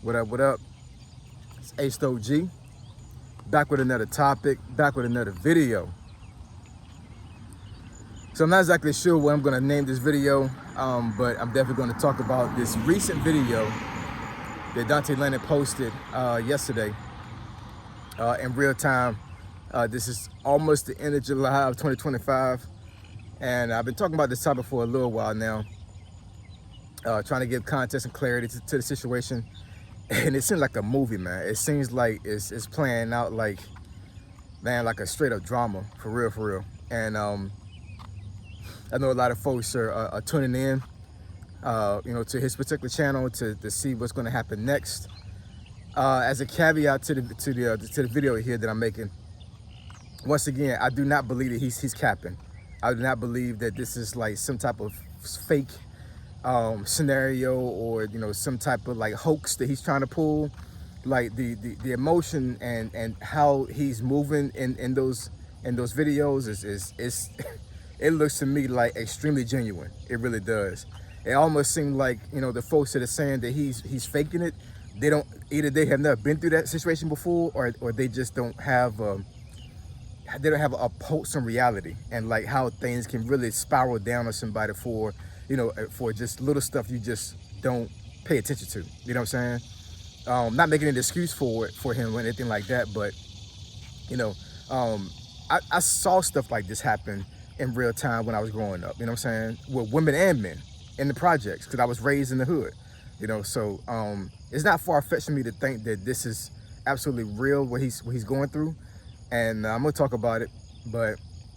What up, what up? It's Ace G, back with another topic, back with another video. So I'm not exactly sure what I'm gonna name this video, but I'm definitely gonna talk about this recent video that Dontay London posted yesterday in real time. This is almost the end of July of 2025, and I've been talking about this topic for a little while now, trying to give context and clarity to the situation. And it seems like a movie, man. It seems like it's playing out like, man, like a straight up drama, for real, for real. And I know a lot of folks are tuning in, to his particular channel to see what's going to happen next. As a caveat to the video here that I'm making, once again, I do not believe that he's capping. I do not believe that this is like some type of fake scenario or some type of like hoax that he's trying to pull. Like the emotion and how he's moving in those videos is it looks to me like extremely genuine. It really does. It almost seems like the folks that are saying that he's faking it, they have never been through that situation before, or they just don't have a pulse on reality and like how things can really spiral down on somebody for just little stuff you just don't pay attention to. You know what I'm saying? Not making an excuse for him or anything like that, but I saw stuff like this happen in real time when I was growing up. You know what I'm saying? With women and men in the projects, because I was raised in the hood. So it's not far-fetched for me to think that this is absolutely real, what he's going through. And I'm gonna talk about it,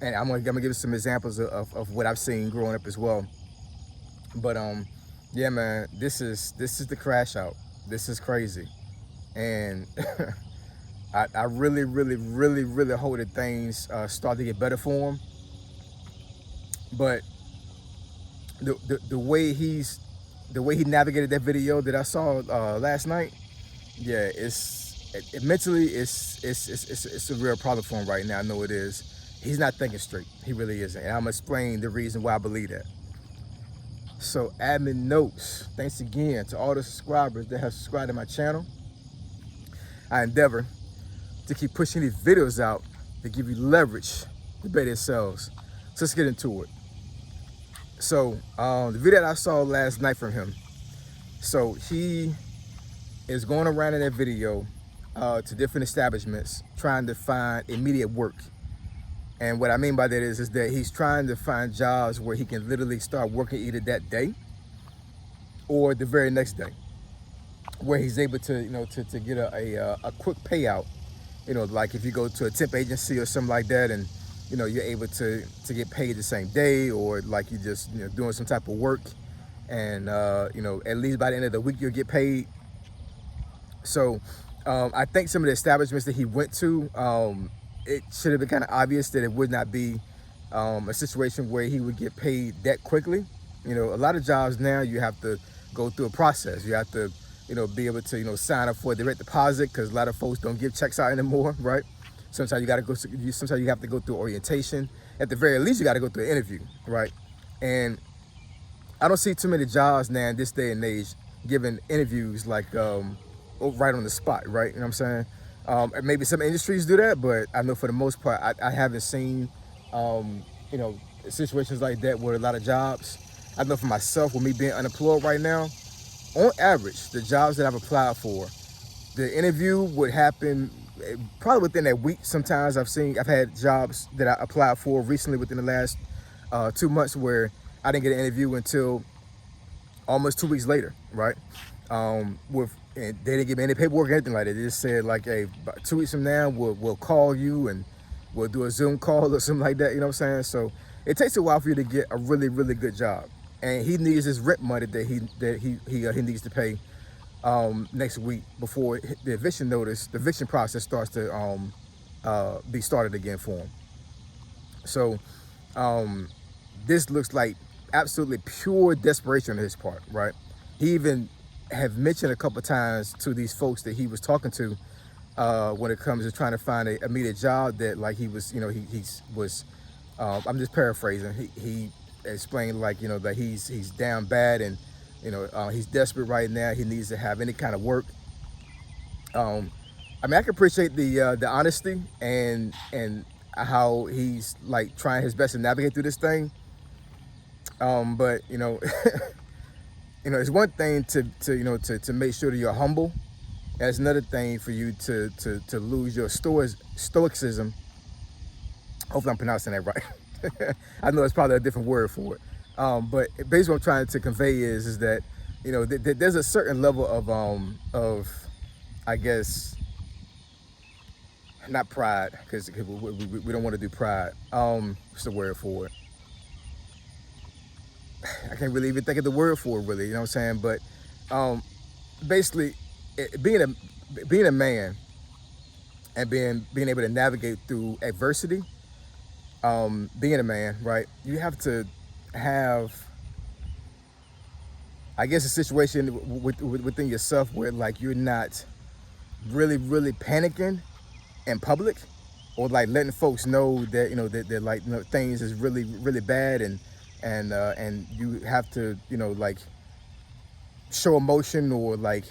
and I'm gonna give you some examples of what I've seen growing up as well. But yeah, man, this is the crash out. This is crazy, and I really hope that things start to get better for him. But the way he navigated that video that I saw last night, yeah, mentally it's a real problem for him right now. I know it is. He's not thinking straight. He really isn't. And I'm gonna explain the reason why I believe that. So admin notes, thanks again to all the subscribers that have subscribed to my channel. I endeavor to keep pushing these videos out to give you leverage to better yourselves. So let's get into it. So the video that I saw last night from him, so he is going around in that video to different establishments trying to find immediate work. And what I mean by that is that he's trying to find jobs where he can literally start working either that day or the very next day, where he's able to to get a quick payout. Like if you go to a temp agency or something like that, and you're able to get paid the same day, or like you just doing some type of work, and at least by the end of the week you'll get paid. So I think some of the establishments that he went to, it should have been kind of obvious that it would not be a situation where he would get paid that quickly. A lot of jobs now you have to go through a process. You have to be able to sign up for a direct deposit, because a lot of folks don't give checks out anymore, right? Sometimes you got to go. Sometimes you have to go through orientation. At the very least, you got to go through an interview, right? And I don't see too many jobs now in this day and age giving interviews like right on the spot, right? You know what I'm saying? Maybe some industries do that, but I know for the most part, I haven't seen situations like that with a lot of jobs. I know for myself, with me being unemployed right now, on average, the jobs that I've applied for, the interview would happen probably within that week. Sometimes I've had jobs that I applied for recently within the last 2 months where I didn't get an interview until almost 2 weeks later, right? And they didn't give me any paperwork or anything like that. They just said like, hey, about 2 weeks from now, we'll call you and we'll do a Zoom call or something like that. You know what I'm saying? So it takes a while for you to get a really good job. And he needs his rent money that he needs to pay next week before the eviction process starts to be started again for him. So this looks like absolutely pure desperation on his part, right? He even have mentioned a couple of times to these folks that he was talking to when it comes to trying to find an immediate job, that like he was, I'm just paraphrasing. He explained like, that he's down bad, and he's desperate right now. He needs to have any kind of work. I mean, I can appreciate the honesty and how he's like trying his best to navigate through this thing. But it's one thing to make sure that you're humble. That's another thing for you to lose your stoicism. Hopefully, I'm pronouncing that right. I know it's probably a different word for it. But basically, what I'm trying to convey is that there's a certain level of I guess not pride, because we don't want to do pride. What's the word for it? I can't really even think of the word for it, really. You know what I'm saying? But basically, being a man and being able to navigate through adversity, being a man, right? You have to have, I guess, a situation within yourself where like you're not really panicking in public, or like letting folks know that that like things is really bad, and you have to like show emotion or like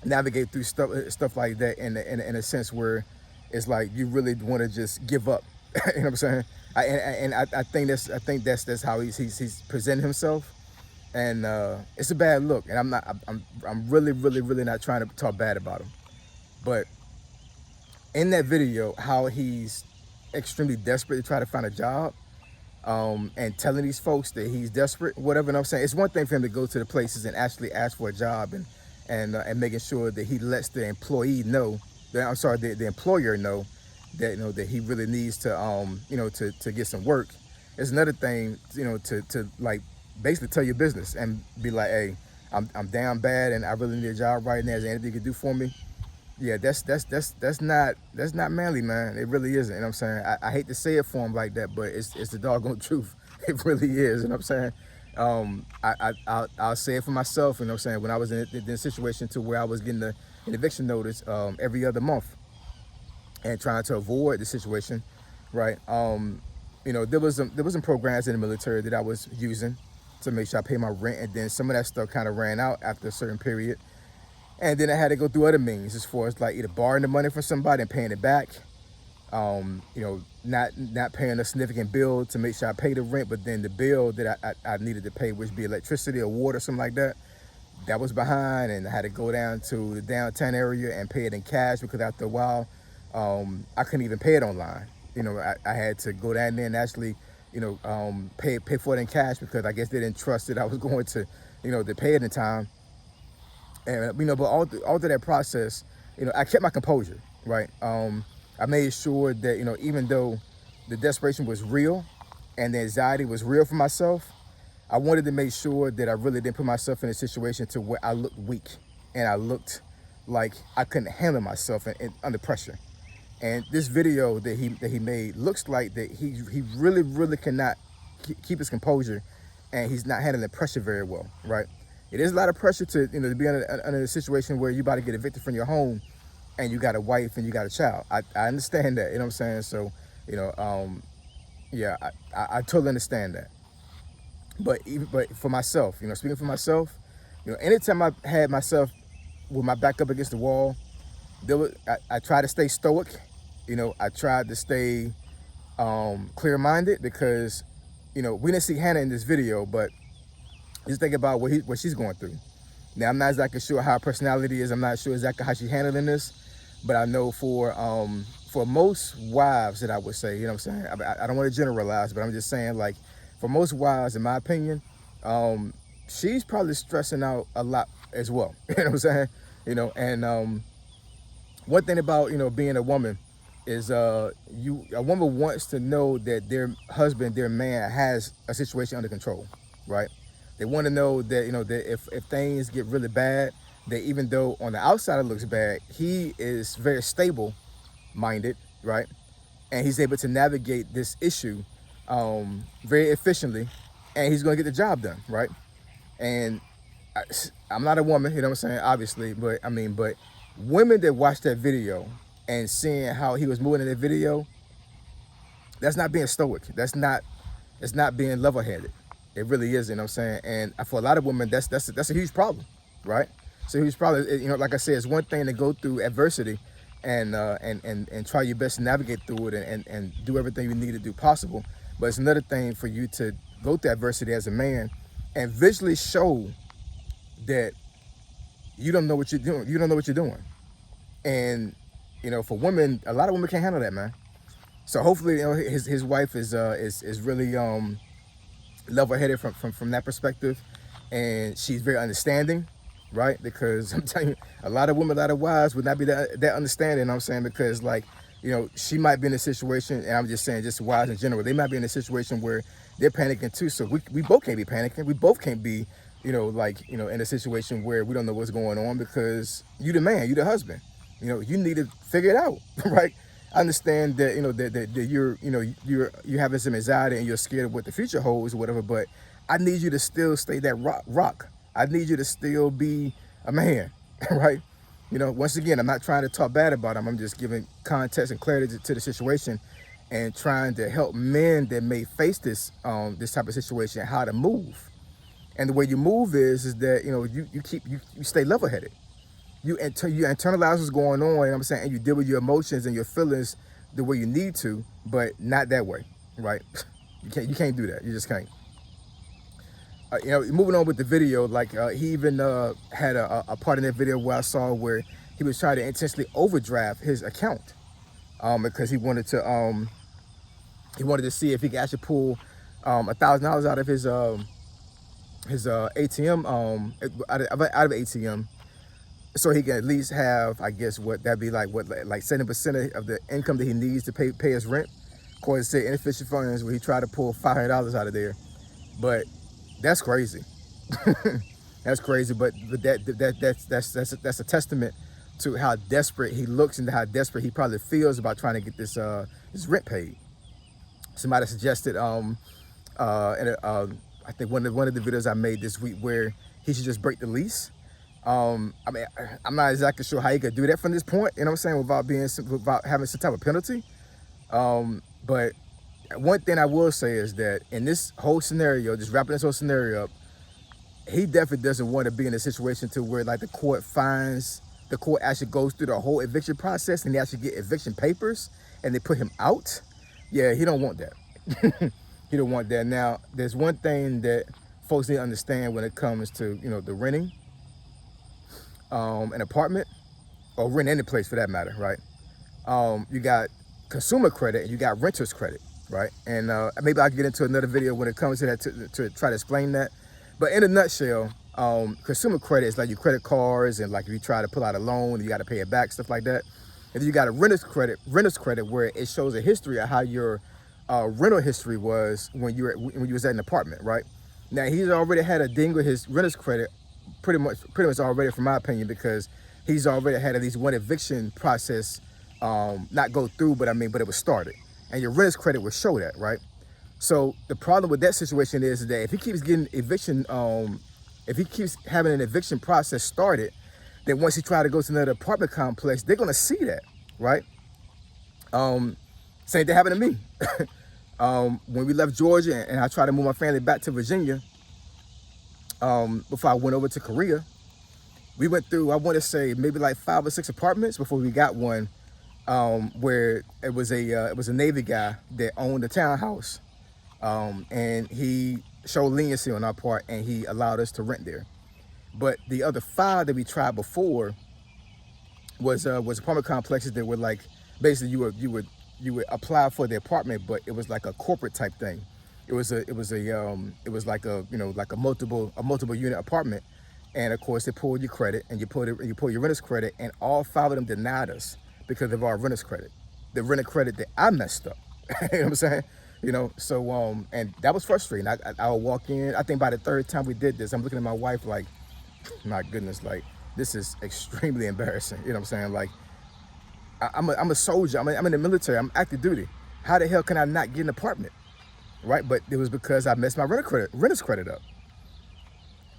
navigate through stuff like that in a sense where it's like you really want to just give up. You know what I'm saying? I think that's how he's presenting himself, and it's a bad look. And I'm really not trying to talk bad about him, but in that video, how he's extremely desperate to try to find a job, and telling these folks that he's desperate, whatever. And I'm saying, it's one thing for him to go to the places and actually ask for a job, and making sure that he lets the employee know that, I'm sorry, the employer know that that he really needs to to get some work. It's another thing to like basically tell your business and be like, hey, I'm down bad and I really need a job right now. Is there anything you can do for me? Yeah, that's not manly, man. It really isn't. You know what I'm saying? I hate to say it for him like that, but it's the doggone truth. It really is. You know what I'm saying? I'll say it for myself. You know what I'm saying? When I was in a situation to where I was getting an eviction notice every other month, and trying to avoid the situation, right? There was some programs in the military that I was using to make sure I pay my rent, and then some of that stuff kind of ran out after a certain period. And then I had to go through other means, as far as like either borrowing the money from somebody and paying it back, not paying a significant bill to make sure I pay the rent, but then the bill that I needed to pay, which be electricity or water, something like that, that was behind, and I had to go down to the downtown area and pay it in cash, because after a while, I couldn't even pay it online. I had to go down there and actually, pay for it in cash, because I guess they didn't trust that I was going to, to pay it in time. And but all through that process, I kept my composure, right? I made sure that even though the desperation was real and the anxiety was real for myself, I wanted to make sure that I really didn't put myself in a situation to where I looked weak and I looked like I couldn't handle myself under pressure. And this video that he made looks like that he really cannot keep his composure, and he's not handling pressure very well, right? It is a lot of pressure to to be under a situation where you about to get evicted from your home, and you got a wife and you got a child. I understand that, you know what I'm saying? So yeah, I totally understand that. But for myself, speaking for myself, anytime I had myself with my back up against the wall, I try to stay stoic. I tried to stay clear-minded, because we didn't see Hannah in this video, but just think about what she's going through. Now, I'm not exactly sure how her personality is. I'm not sure exactly how she's handling this, but I know for most wives, that I would say, what I'm saying, I don't want to generalize, but I'm just saying, like, for most wives, in my opinion, she's probably stressing out a lot as well. You know what I'm saying? And one thing about being a woman is a woman wants to know that their husband, their man, has a situation under control, right? They want to know that that if things get really bad, that even though on the outside it looks bad, he is very stable minded, right? And he's able to navigate this issue very efficiently, and he's going to get the job done, right? And I'm not a woman, you know what I'm saying, obviously, but women that watch that video and seeing how he was moving in that video, that's not being stoic. It's not being level-headed. It really is, you know what I'm saying? And for a lot of women, that's a huge problem, right? So he was probably, you know, like I said, it's one thing to go through adversity and try your best to navigate through it and do everything you need to do possible. But it's another thing for you to go through adversity as a man and visually show that you don't know what you're doing. You don't know what you're doing. And, you know, for women, a lot of women can't handle that, man. So hopefully, you know, his wife is really level-headed from that perspective, and she's very understanding, right? Because I'm telling you, a lot of women, a lot of wives would not be that understanding. You know what I'm saying, because like, you know, she might be in a situation, and I'm just saying, just wives in general, they might be in a situation where they're panicking too. So we both can't be panicking. We both can't be, you know, like, you know, in a situation where we don't know what's going on, because you the man, you the husband. You know, you need to figure it out, right? I understand that, you know, that you're, you know, you're having some anxiety and you're scared of what the future holds or whatever, but I need you to still stay that rock. I need you to still be a man, right? You know, once again, I'm not trying to talk bad about him. I'm just giving context and clarity to the situation and trying to help men that may face this this type of situation, how to move. And the way you move is that, you know, you stay level-headed. You internalize what's going on, you know what I'm saying, and you deal with your emotions and your feelings the way you need to, but not that way, right? You can't do that. You just can't. You know, moving on with the video, like he even had a part in that video where I saw where he was trying to intentionally overdraft his account because he wanted to see if he could actually pull $1,000 out of his ATM out of ATM. So he can at least have, I guess, what that'd be like 70% of the income that he needs to pay his rent. According to inefficient funds, where he tried to pull $500 out of there. But that's crazy. That's crazy. But that's a testament to how desperate he looks and how desperate he probably feels about trying to get this rent paid. Somebody suggested I think one of the videos I made this week where he should just break the lease. I mean, I'm not exactly sure how you could do that from this point, you know what I'm saying, without having some type of penalty. But one thing I will say is that in this whole scenario, just wrapping this whole scenario up, he definitely doesn't want to be in a situation to where like the court actually goes through the whole eviction process and they actually get eviction papers and they put him out. Yeah, he don't want that. He don't want that. Now, there's one thing that folks need to understand when it comes to, you know, the renting an apartment or rent any place for that matter, right? You got consumer credit and you got renter's credit, right? And maybe I'll get into another video when it comes to that to try to explain that. But in a nutshell, consumer credit is like your credit cards, and like if you try to pull out a loan, you got to pay it back, stuff like that. And then you got a renter's credit where it shows a history of how your rental history was when you was at an apartment, right? Now he's already had a ding with his renter's credit pretty much already, from my opinion, because he's already had at least one eviction process not go through, but it was started, and your renter's credit will show that, right? So the problem with that situation is that if he keeps getting eviction, if he keeps having an eviction process started, then once he tries to go to another apartment complex, they're gonna see that, right? Same thing happened to me. When we left Georgia and I tried to move my family back to Virginia, before I went over to Korea, we went through, I want to say maybe like 5 or 6 apartments before we got one, where it was a Navy guy that owned a townhouse, and he showed leniency on our part and he allowed us to rent there. But the other 5 that we tried before was apartment complexes that were like, basically you would apply for the apartment, but it was like a corporate type thing. It was like a, you know, like a multiple unit apartment, and of course they pulled your credit and you pull your renter's credit, and all 5 of them denied us because of our renter's credit, the renter credit that I messed up. You know what I'm saying? You know, so and that was frustrating. I would walk in. I think by the 3rd time we did this, I'm looking at my wife like, my goodness, like this is extremely embarrassing. You know what I'm saying? Like I'm a soldier. I'm in the military. I'm active duty. How the hell can I not get an apartment? Right? But it was because I messed my renter's credit up.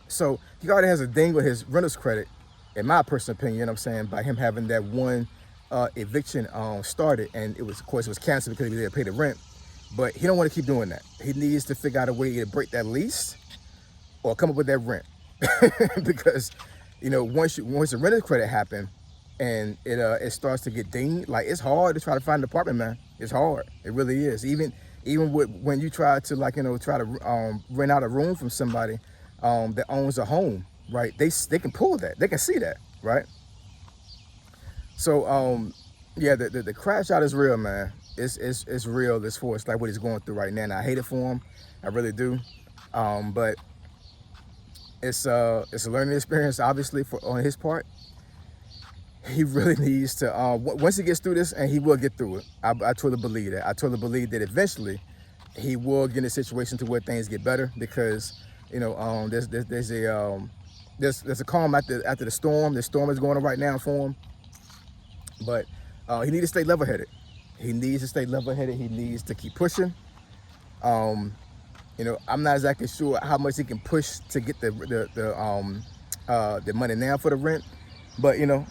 So he already has a ding with his renter's credit, in my personal opinion, you know what I'm saying, by him having that one eviction started, and of course it was canceled because he didn't pay the rent. But he don't want to keep doing that. He needs to figure out a way to break that lease or come up with that rent. Because you know, once the rental credit happen, and it starts to get dinged, like it's hard to try to find an apartment, man. It's hard. It really is. Even when you try to, like, you know, try to rent out a room from somebody that owns a home, right? They can pull that. They can see that, right? So yeah, the crash out is real, man. It's real. It's for it's like what he's going through right now. And I hate it for him. I really do. But it's a learning experience, obviously, on his part. He really needs to, once he gets through this, and he will get through it. I truly believe that. I truly believe that eventually he will get in a situation to where things get better, because, you know, there's a calm after the storm. The storm is going on right now for him. But he needs to stay level-headed. He needs to stay level-headed. He needs to keep pushing. You know, I'm not exactly sure how much he can push to get the money now for the rent, but, you know,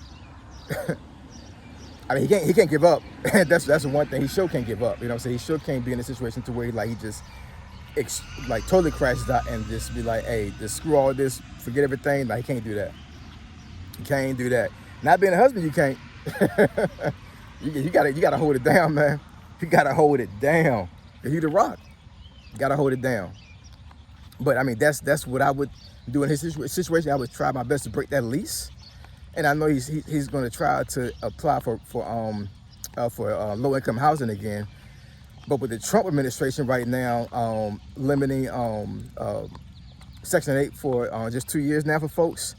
I mean, he can't give up. that's the one thing. He sure can't give up. You know what I'm saying? He sure can't be in a situation to where he just like totally crashes out and just be like, hey, just screw all this, forget everything. Like, he can't do that. You can't do that. Not being a husband, you can't. you gotta hold it down, man. You gotta hold it down. You the rock. You gotta hold it down. But I mean, that's what I would do in his situation. I would try my best to break that lease. And I know he's going to try to apply for low-income housing again. But with the Trump administration right now limiting Section 8 for just 2 years now for folks,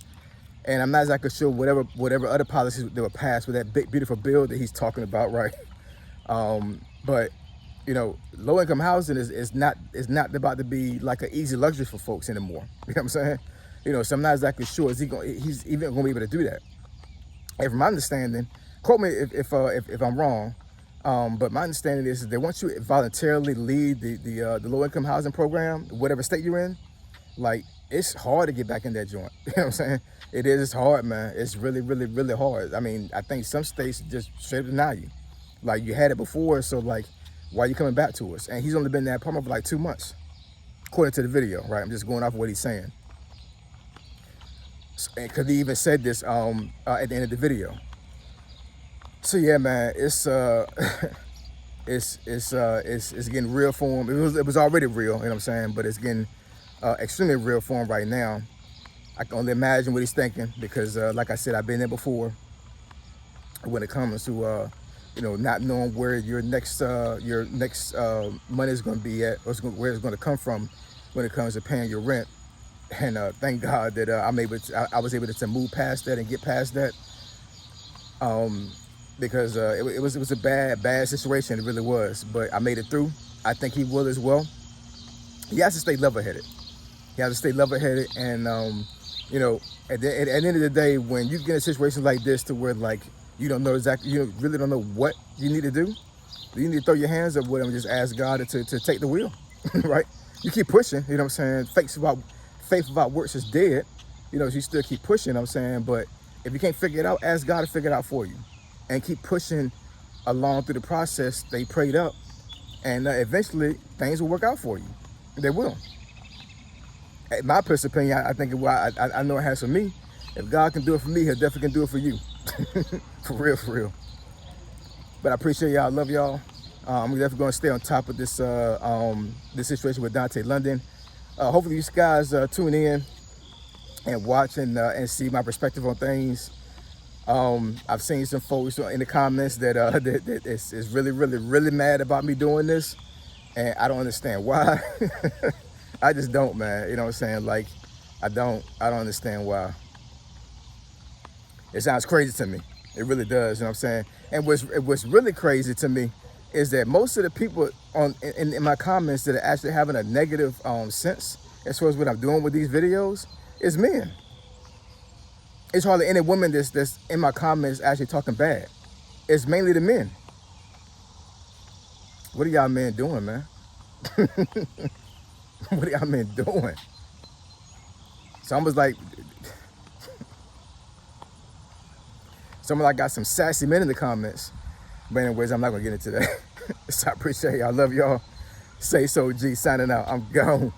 and I'm not exactly sure whatever other policies that were passed with that big beautiful bill that he's talking about, right? But you know, low-income housing is not about to be like an easy luxury for folks anymore. You know what I'm saying? You know, so I'm not exactly sure he's even going to be able to do that. And from my understanding, quote me if I'm wrong, but my understanding is that once you voluntarily leave the low-income housing program, whatever state you're in, like, it's hard to get back in that joint. You know what I'm saying? It is. It's hard, man. It's really, really, really hard. I mean, I think some states just straight up deny you. Like, you had it before, so like, why are you coming back to us? And he's only been in that apartment for like 2 months, according to the video, right? I'm just going off of what he's saying. Because he even said this at the end of the video. So yeah, man, it's getting real for him. It was already real, you know what I'm saying? But it's getting extremely real for him right now. I can only imagine what he's thinking, because like I said, I've been there before. When it comes to you know, not knowing where your next money is going to be at, or where it's going to come from when it comes to paying your rent. And thank God that I was able to move past that and get past that, because it was a bad situation. It really was, but I made it through. I think he will as well. He has to stay level-headed. He has to stay level-headed, and you know, at the end of the day, when you get in a situation like this, to where like you don't know exactly, you really don't know what you need to do, you need to throw your hands up with him and just ask God to take the wheel, right? You keep pushing, you know what I'm saying? Faith without works is dead. You know, you still keep pushing, you know what I'm saying? But if you can't figure it out, ask God to figure it out for you. And keep pushing along through the process. They prayed up. And eventually, things will work out for you. They will. In my personal opinion, I think I know it has for me. If God can do it for me, he'll definitely can do it for you. For real, for real. But I appreciate y'all. I love y'all. I'm definitely going to stay on top of this this situation with Dontay London. Hopefully you guys tune in and watch and see my perspective on things. I've seen some folks in the comments that is really, really, really mad about me doing this, and I don't understand why. I just don't, man. You know what I'm saying? Like, I don't understand why. It sounds crazy to me. It really does, you know what I'm saying? And what's really crazy to me is that most of the people in my comments that are actually having a negative sense as far as what I'm doing with these videos is men. It's hardly any woman that's in my comments actually talking bad. It's mainly the men. What are y'all men doing, man? What are y'all men doing? Someone's like, got some sassy men in the comments. But anyways, I'm not gonna get into that. So I appreciate y'all. I love y'all. Say so, G, signing out. I'm gone.